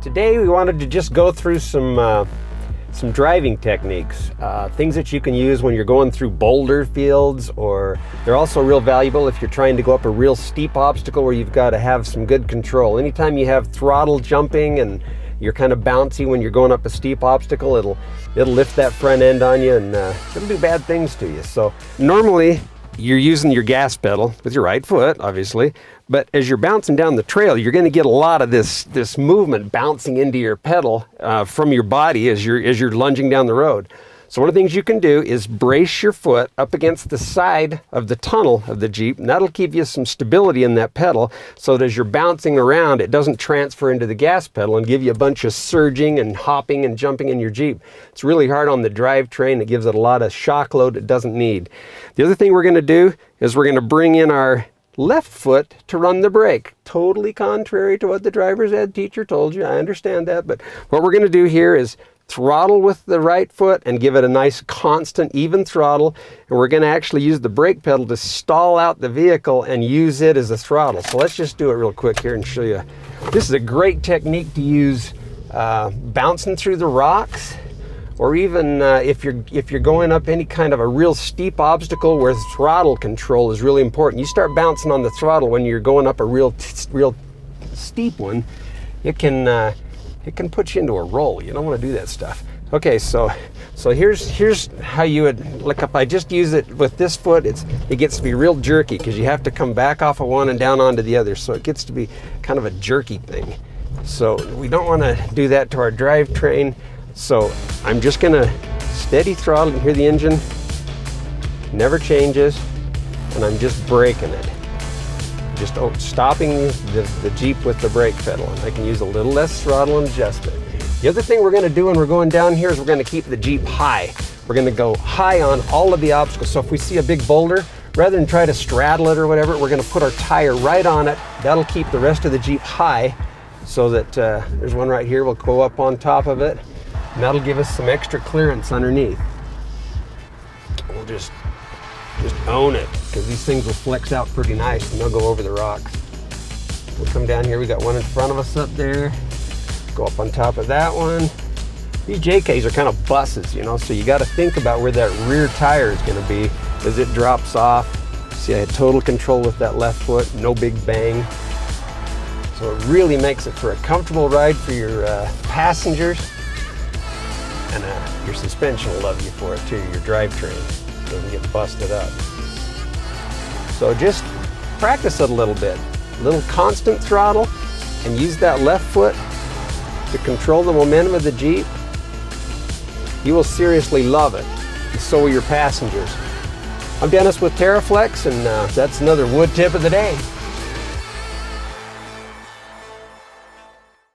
Today we wanted to just go through some driving techniques, things that you can use when you're going through boulder fields, or they're also real valuable if you're trying to go up a real steep obstacle where you've got to have some good control. Anytime you have throttle jumping and you're kind of bouncy when you're going up a steep obstacle, it'll lift that front end on you, and it'll do bad things to you. So normally you're using your gas pedal with your right foot, obviously, but as you're bouncing down the trail, you're going to get a lot of this movement bouncing into your pedal from your body as you're lunging down the road. So one of the things you can do is brace your foot up against the side of the tunnel of the Jeep, and that'll give you some stability in that pedal so that as you're bouncing around, it doesn't transfer into the gas pedal and give you a bunch of surging and hopping and jumping in your Jeep. It's really hard on the drivetrain. It gives it a lot of shock load it doesn't need. The other thing we're going to do is we're going to bring in our left foot to run the brake. Totally contrary to what the driver's ed teacher told you. I understand that, but what we're going to do here is throttle with the right foot and give it a nice constant even throttle, and we're going to actually use the brake pedal to stall out the vehicle and use it as a throttle. So let's just do it real quick here and show you. This is a great technique to use bouncing through the rocks, or even if you're going up any kind of a real steep obstacle where throttle control is really important. You start bouncing on the throttle when you're going up a real steep one, it can put you into a roll. You don't want to do that stuff. Okay, so here's how you would look up. I just use it with this foot. It gets to be real jerky because you have to come back off of one and down onto the other. So it gets to be kind of a jerky thing. So we don't want to do that to our drivetrain. So I'm just going to steady throttle. You hear the engine never changes, and I'm just braking it. Just stopping the Jeep with the brake pedal, and I can use a little less throttle and adjust it. The other thing we're going to do when we're going down here is we're going to keep the Jeep high. We're going to go high on all of the obstacles. So if we see a big boulder, rather than try to straddle it or whatever, we're going to put our tire right on it. That'll keep the rest of the Jeep high, so that there's one right here. We'll go up on top of it, and that'll give us some extra clearance underneath. We'll just own it, because these things will flex out pretty nice and they'll go over the rocks. We'll come down here. We got one in front of us up there. Go up on top of that one. These JKs are kind of buses, you know, so you got to think about where that rear tire is going to be as it drops off. See, I had total control with that left foot, no big bang. So it really makes it for a comfortable ride for your passengers, and your suspension will love you for it too, your drivetrain. Doesn't get busted up. So just practice it a little bit. A little constant throttle, and use that left foot to control the momentum of the Jeep. You will seriously love it, and so will your passengers. I'm Dennis with TeraFlex, and that's another wood tip of the day.